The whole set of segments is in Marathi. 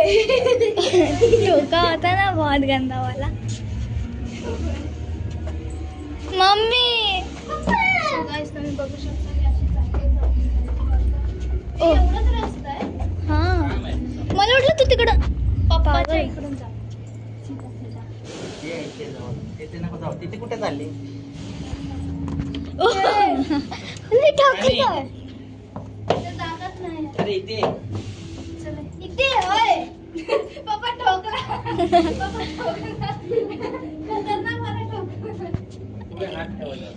ठोका होता ना बहुत गंदा वाला। मम्मी बघू शकता ओ एवढंच रस्ता आहे। हा मला वाटलं तू तिकडं पप्पाच्या इकडून जा। तिथे कुठे चालली? जागाच नाही। अरे इथे चला इथे होय। पप्पा ठोकला। पप्पा ठोकला। खतरनाक मला ठोकला। पुढे हात ठेवायचा.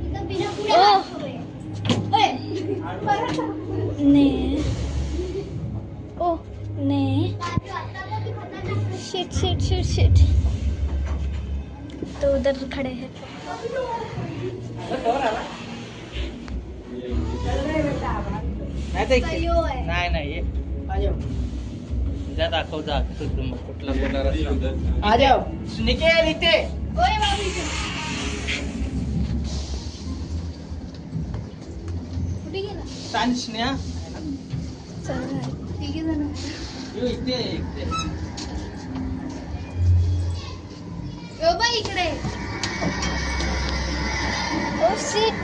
इथं बिना पुढे हात ठेवूया। होय। परत ठोकला। ने ओ ने आता बघ खतरनाक। शिट शिट शिट शिट तो उधर खड़े हैं। सयो आहे। नाही नाही ये. जा दाखव जा कुठला कुठला रस्ता. आ जाओ निकेल इथे. होय मामी। कुठे गेला? सांचण्या चल तिघी जण। इथे इथे. यो बाई इकडे। Oh shit